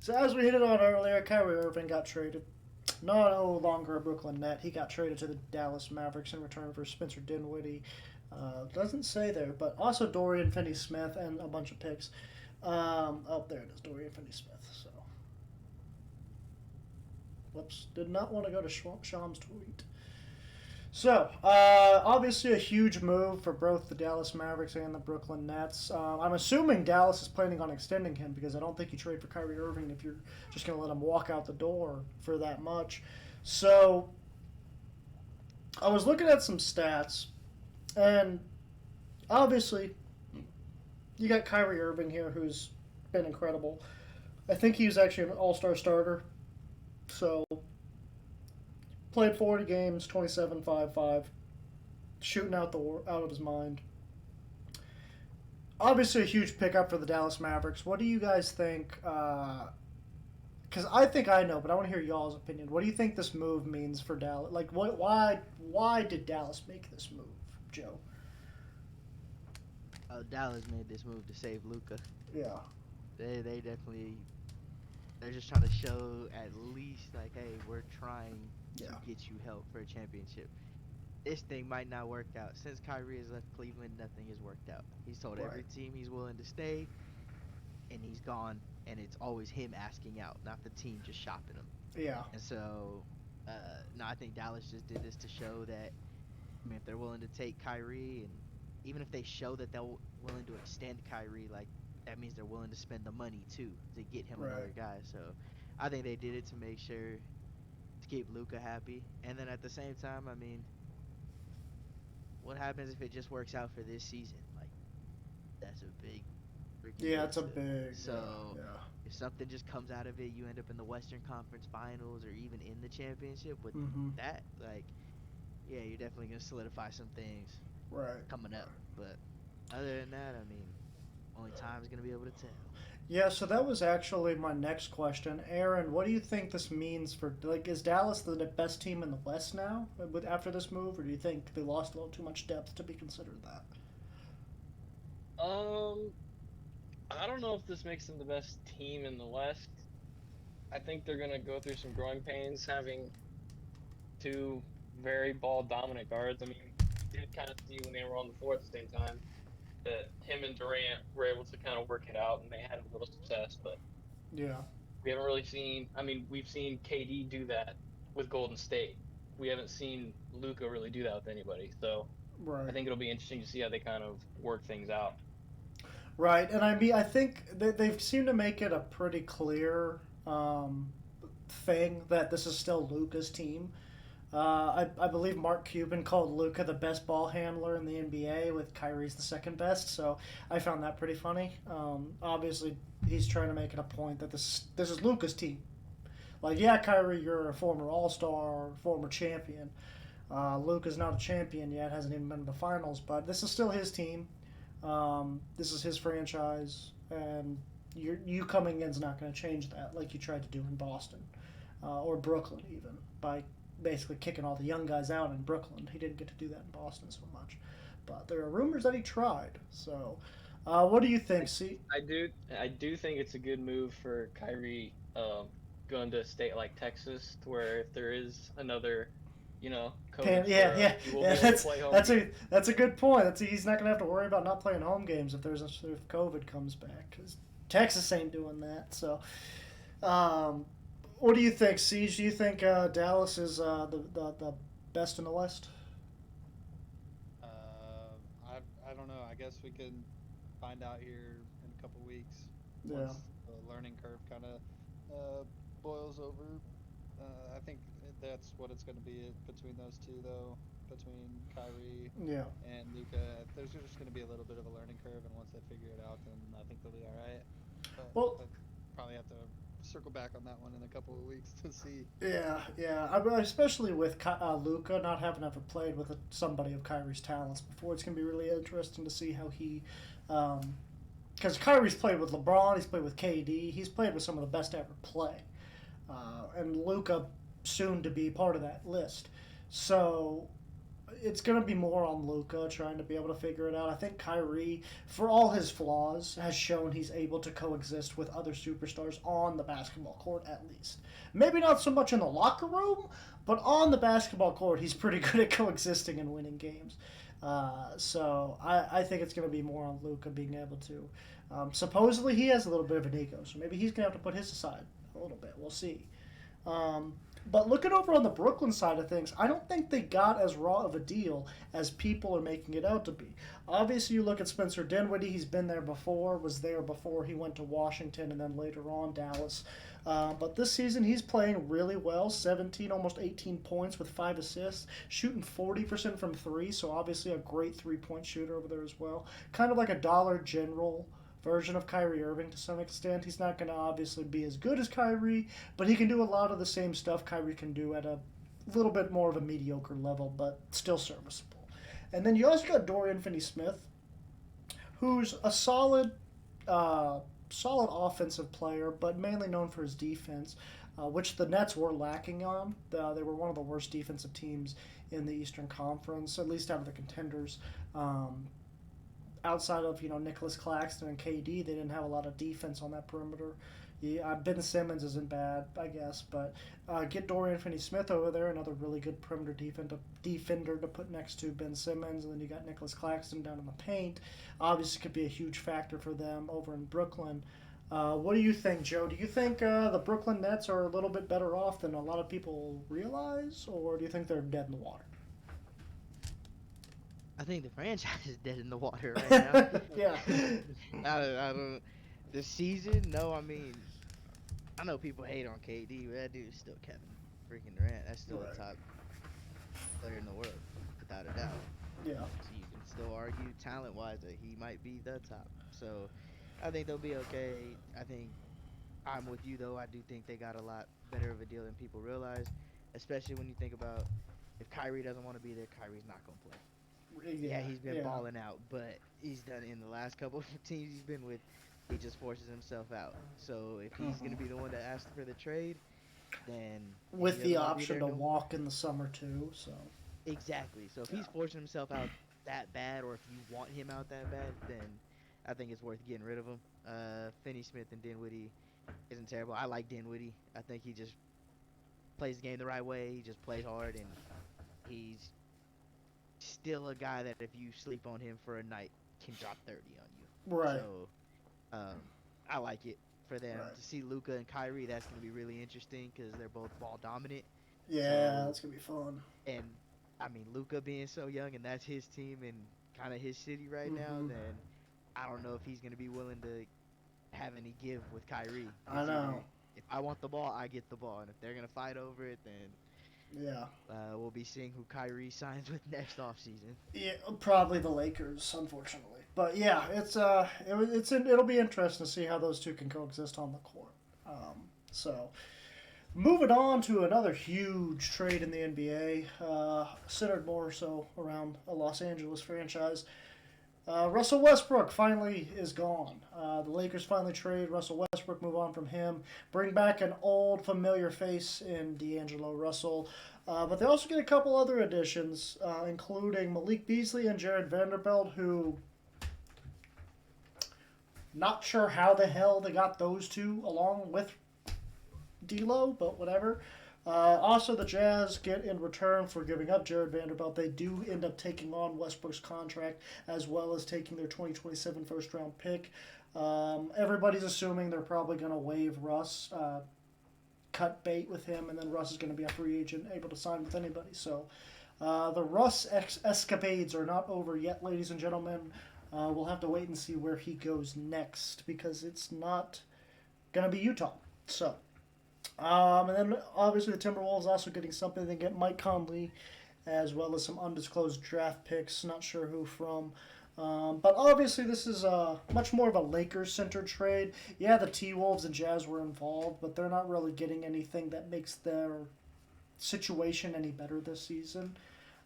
So as we hit it on earlier, Kyrie Irving got traded. No longer a Brooklyn Net. He got traded to the Dallas Mavericks in return for Spencer Dinwiddie. Doesn't say there, but also Dorian Finney-Smith and a bunch of picks. There it is, Dorian Finney-Smith. So, whoops, did not want to go to Sham's tweet. So, obviously a huge move for both the Dallas Mavericks and the Brooklyn Nets. I'm assuming Dallas is planning on extending him because I don't think you trade for Kyrie Irving if you're just going to let him walk out the door for that much. So, I was looking at some stats, and obviously, you got Kyrie Irving here who's been incredible. I think he was actually an all-star starter. So, played 40 games, 27, 5, 5, shooting out of his mind. Obviously, a huge pickup for the Dallas Mavericks. What do you guys think? Because I think I know, but I want to hear y'all's opinion. What do you think this move means for Dallas? Like, why did Dallas make this move, Joe? Dallas made this move to save Luka. Yeah. They definitely, they're just trying to show at least like, hey, we're trying to get you help for a championship. This thing might not work out. Since Kyrie has left Cleveland, nothing has worked out. He's told every team he's willing to stay, and he's gone, and it's always him asking out, not the team just shopping him. Yeah. And so, no, I think Dallas just did this to show that, I mean, if they're willing to take Kyrie, and even if they show that they're willing to extend Kyrie, like, that means they're willing to spend the money, too, to get him another guy. So, I think they did it to make sure to keep Luka happy. And then at the same time, I mean, what happens if it just works out for this season? Like, that's a big freaking it's a big. So, if something just comes out of it, you end up in the Western Conference Finals or even in the championship with that, like, yeah, you're definitely going to solidify some things coming up. But other than that, I mean, only time's going to be able to tell. Yeah, so that was actually my next question. Aaron, what do you think this means for, like, is Dallas the best team in the West now after this move, or do you think they lost a little too much depth to be considered that? I don't know if this makes them the best team in the West. I think they're going to go through some growing pains having two very ball-dominant guards. I mean, you did kind of see when they were on the floor at the same time that him and Durant were able to kind of work it out, and they had a little success, but we haven't really seen, I mean, we've seen KD do that with Golden State. We haven't seen Luka really do that with anybody, so I think it'll be interesting to see how they kind of work things out. Right, and I mean, I think they've seemed to make it a pretty clear thing that this is still Luka's team. I believe Mark Cuban called Luka the best ball handler in the NBA, with Kyrie's the second best, so I found that pretty funny. Obviously, he's trying to make it a point that this is Luka's team. Like, yeah, Kyrie, you're a former All-Star, former champion. Luka's not a champion yet, hasn't even been to the finals, but this is still his team. This is his franchise, and you coming in is not going to change that like you tried to do in Boston or Brooklyn even, by basically kicking all the young guys out in Brooklyn. He didn't get to do that in Boston so much, but there are rumors that he tried. So, what do you think? I do think it's a good move for Kyrie going to a state like Texas, to where if there is another, COVID, that's a good point. He's not going to have to worry about not playing home games if COVID comes back, because Texas ain't doing that. So, what do you think, Siege? Do you think Dallas is the best in the West? I don't know. I guess we can find out here in a couple weeks. Once the learning curve kind of boils over. I think that's what it's going to be between those two, though. Between Kyrie and Luka, there's just going to be a little bit of a learning curve, and once they figure it out, then I think they'll be all right. But I'll probably have to circle back on that one in a couple of weeks to see. Yeah. I mean, especially with Luka not having ever played with somebody of Kyrie's talents before, it's going to be really interesting to see how he. Because Kyrie's played with LeBron, he's played with KD, he's played with some of the best to ever play. And Luka soon to be part of that list. So it's going to be more on Luka trying to be able to figure it out. I think Kyrie, for all his flaws, has shown he's able to coexist with other superstars on the basketball court at least. Maybe not so much in the locker room, but on the basketball court, he's pretty good at coexisting and winning games. So I think it's going to be more on Luka being able to. Supposedly he has a little bit of an ego, so maybe he's going to have to put his aside a little bit. We'll see. But looking over on the Brooklyn side of things, I don't think they got as raw of a deal as people are making it out to be. Obviously, you look at Spencer Dinwiddie, he's been there before, was there before he went to Washington and then later on Dallas. But this season, he's playing really well, 17, almost 18 points with 5 assists, shooting 40% from 3, so obviously a great three-point shooter over there as well. Kind of like a Dollar General version of Kyrie Irving to some extent. He's not going to obviously be as good as Kyrie, but he can do a lot of the same stuff Kyrie can do at a little bit more of a mediocre level, but still serviceable. And then you also got Dorian Finney-Smith, who's a solid offensive player, but mainly known for his defense, which the Nets were lacking on. They were one of the worst defensive teams in the Eastern Conference, at least out of the contenders. Outside of Nicholas Claxton and KD, they didn't have a lot of defense on that perimeter. Yeah, Ben Simmons isn't bad, I guess, but get Dorian Finney-Smith over there, another really good perimeter defender to put next to Ben Simmons, and then you got Nicholas Claxton down in the paint. Obviously, could be a huge factor for them over in Brooklyn. What do you think, Joe? Do you think the Brooklyn Nets are a little bit better off than a lot of people realize, or do you think they're dead in the water? I think the franchise is dead in the water right now. Yeah. I don't. The season, no. I mean, I know people hate on KD, but that dude's still Kevin freaking Durant. That's still Right. the top player in the world, without a doubt. Yeah. So you can still argue talent-wise that he might be the top. So I think they'll be okay. I think I'm with you though. I do think they got a lot better of a deal than people realize, especially when you think about if Kyrie doesn't want to be there, Kyrie's not gonna play. Yeah, he's been balling out, but he's done in the last couple of teams he's been with. He just forces himself out. So if he's gonna be the one that asks for the trade, then with the option to walk in the summer too. So exactly. So if he's forcing himself out that bad, or if you want him out that bad, then I think it's worth getting rid of him. Finney-Smith and Dinwiddie isn't terrible. I like Dinwiddie. I think he just plays the game the right way. He just plays hard, and he's still a guy that if you sleep on him for a night can drop 30 on you. Right. So I like it for them Right. to see Luka and Kyrie. That's going to be really interesting because they're both ball dominant. Yeah, that's gonna be fun. And I mean, Luka being so young and that's his team and kind of his city right now, then I don't know if he's going to be willing to have any give with Kyrie. I know. If I want the ball, I get the ball, and if they're going to fight over it, then we'll be seeing who Kyrie signs with next offseason. Yeah, probably the Lakers, unfortunately. But yeah, it'll be interesting to see how those two can coexist on the court. So, moving on to another huge trade in the NBA, centered more so around a Los Angeles franchise. Russell Westbrook finally is gone. The Lakers finally trade Russell Westbrook, move on from him, bring back an old familiar face in D'Angelo Russell. But they also get a couple other additions, including Malik Beasley and Jared Vanderbilt, who not sure how the hell they got those two along with D'Lo, but whatever. Also, the Jazz get in return for giving up Jared Vanderbilt. They do end up taking on Westbrook's contract as well as taking their 2027 first-round pick. Everybody's assuming they're probably going to waive Russ, cut bait with him, and then Russ is going to be a free agent, able to sign with anybody. So the Russ escapades are not over yet, ladies and gentlemen. We'll have to wait and see where he goes next because it's not going to be Utah. So... and then obviously the Timberwolves also getting something. They get Mike Conley as well as some undisclosed draft picks. Not sure who from. But obviously this is much more of a Lakers-centered trade. Yeah, the T-Wolves and Jazz were involved, but they're not really getting anything that makes their situation any better this season.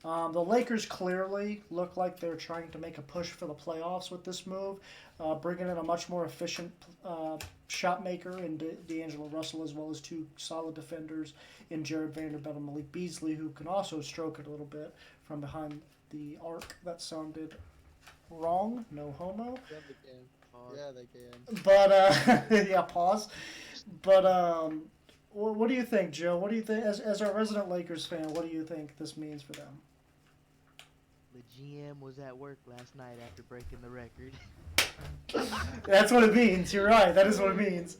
The Lakers clearly look like they're trying to make a push for the playoffs with this move, bringing in a much more efficient shot maker in D'Angelo Russell, as well as two solid defenders in Jared Vanderbilt and Malik Beasley, who can also stroke it a little bit from behind the arc. That sounded wrong. No homo. Yeah, they can. Yeah, they can. But yeah, pause. But what do you think, Joe? What do you think, as our resident Lakers fan? What do you think this means for them? The GM was at work last night after breaking the record. That's what it means. You're right. That is what it means.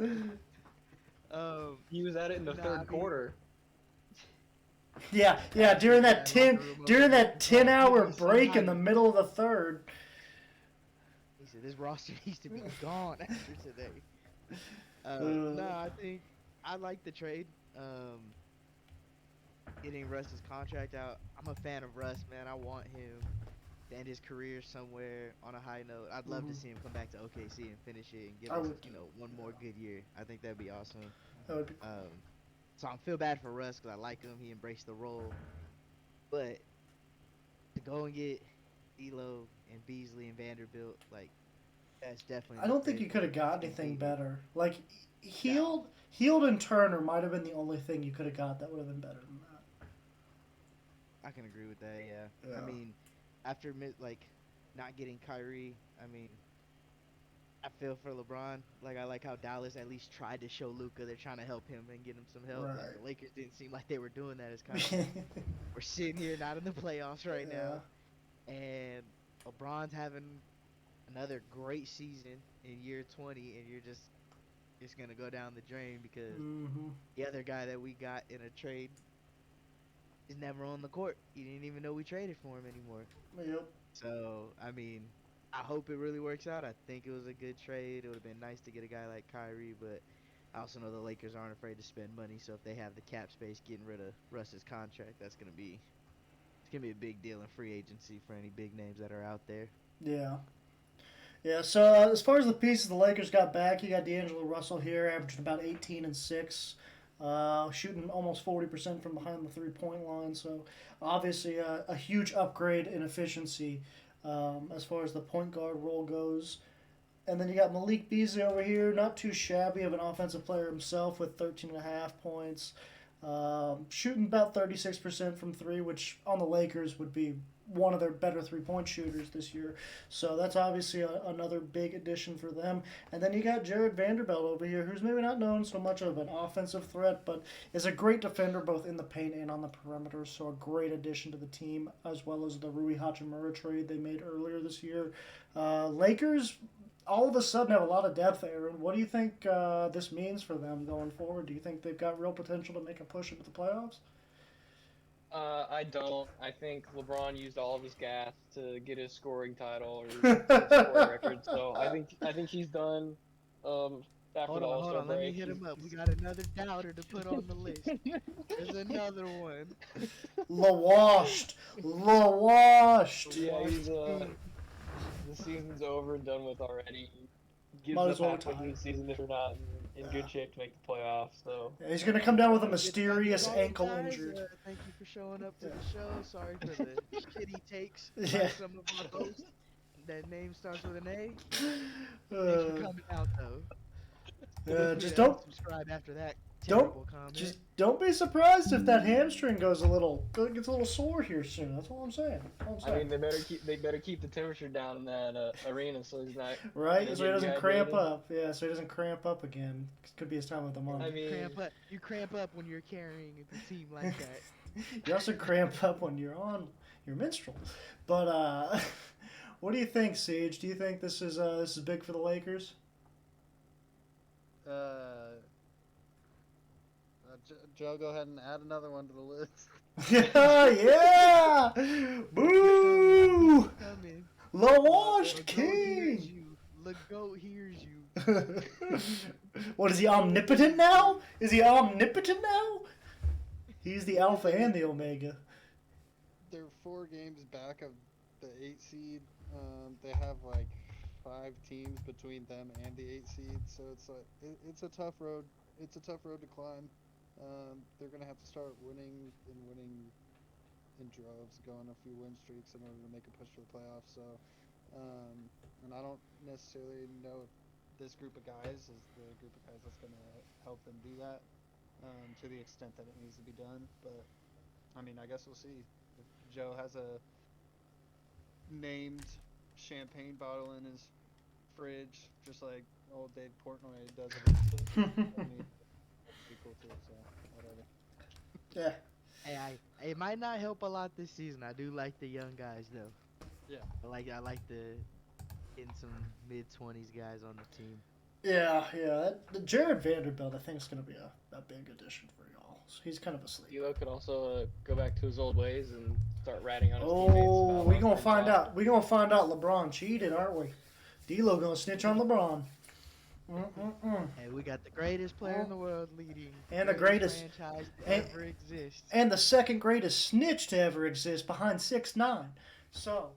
He was at it in the third quarter. Yeah. During that 10-hour break in the middle of the third. He said this roster needs to be gone after today. No, I think I like the trade. Getting Russ's contract out. I'm a fan of Russ, man. I want him to end his career somewhere on a high note. I'd love to see him come back to OKC and finish it and give us, one more good year. I think that'd be awesome. That would be So I feel bad for Russ because I like him. He embraced the role. But to go and get D'Lo and Beasley and Vanderbilt, like, that's definitely. I don't think you could have got anything better. Like, Hield and Turner might have been the only thing you could have got that would have been better than that. I can agree with that, yeah. I mean, after not getting Kyrie, I mean, I feel for LeBron. Like, I like how Dallas at least tried to show Luka they're trying to help him and get him some help. Right. Like, the Lakers didn't seem like they were doing that. It's kind of we're sitting here not in the playoffs right now, and LeBron's having another great season in year 20, and you're just gonna go down the drain because the other guy that we got in a trade is never on the court. He didn't even know we traded for him anymore. Yep. So, I mean, I hope it really works out. I think it was a good trade. It would have been nice to get a guy like Kyrie, but I also know the Lakers aren't afraid to spend money. So if they have the cap space, getting rid of Russ's contract, it's gonna be a big deal in free agency for any big names that are out there. Yeah. Yeah, so as far as the pieces the Lakers got back, you got D'Angelo Russell here, averaging about 18 and 6. Shooting almost 40% from behind the three-point line, so obviously a huge upgrade in efficiency as far as the point guard role goes. And then you got Malik Beasley over here, not too shabby of an offensive player himself with 13.5 points. Shooting about 36% from three, which on the Lakers would be one of their better three-point shooters this year. So that's obviously another big addition for them. And then you got Jared Vanderbilt over here, who's maybe not known so much of an offensive threat, but is a great defender both in the paint and on the perimeter. So a great addition to the team, as well as the Rui Hachimura trade they made earlier this year. Lakers all of a sudden have a lot of depth, Aaron. What do you think this means for them going forward? Do you think they've got real potential to make a push into the playoffs? I don't. I think LeBron used all of his gas to get his scoring title or his scoring record. So I think he's done. After Hold on. Let me hit him up. We got another doubter to put on the list. There's another one. LaWashed. Yeah, he's the season's over and done with already. Gives Might as up well halfway retire. through the season if you're not in good shape to make the playoffs. So Yeah, he's going to come down with a mysterious ankle injury. Thank you for showing up to the show. Sorry for the shitty takes by Yeah. some of our hosts. That name starts with an A. Thanks for coming out though. Just Yeah, don't subscribe after that terrible comment. just don't be surprised if that hamstring gets a little sore here soon. That's all I'm saying. I mean, they better keep the temperature down in that arena so he's not Right, so he doesn't cramp dehydrated. up. Yeah, so he doesn't cramp up again. Could be his time of the month. I mean, You cramp up when you're carrying the team like that. You also cramp up when you're on your menstrual. But what do you think, Siege? Do you think this is big for the Lakers? Joe, go ahead and add another one to the list. Yeah! Boo! Come in. LaWashed The goat hears King! you. The goat hears you. What, is he omnipotent now? Is he omnipotent now? He's the Alpha and the Omega. They're 4 games back of the 8 seed. They have like 5 teams between them and the 8 seed, so it's a tough road. It's a tough road to climb. They're gonna have to start winning in droves, go on a few win streaks in order to make a push for the playoffs. So, and I don't necessarily know if this group of guys is the group of guys that's going to help them do that to the extent that it needs to be done. But I mean, I guess we'll see. If Joe has a named champagne bottle in his fridge, just like old Dave Portnoy does it. I mean, that'd be cool too. So whatever. Yeah. Hey, it might not help a lot this season. I do like the young guys though. Yeah. I like the getting some mid-20s guys on the team. Yeah. The Jared Vanderbilt, I think, is going to be a big addition for y'all. So he's kind of a sleeper. D'Lo could also go back to his old ways and start ratting on his teammates. Oh, we gonna find out. We gonna find out LeBron cheated, aren't we? D'Lo gonna snitch on LeBron. Hey, we got the greatest player in the world leading, And the greatest franchise to ever exist, and the second greatest snitch to ever exist behind 6ix9ine. So.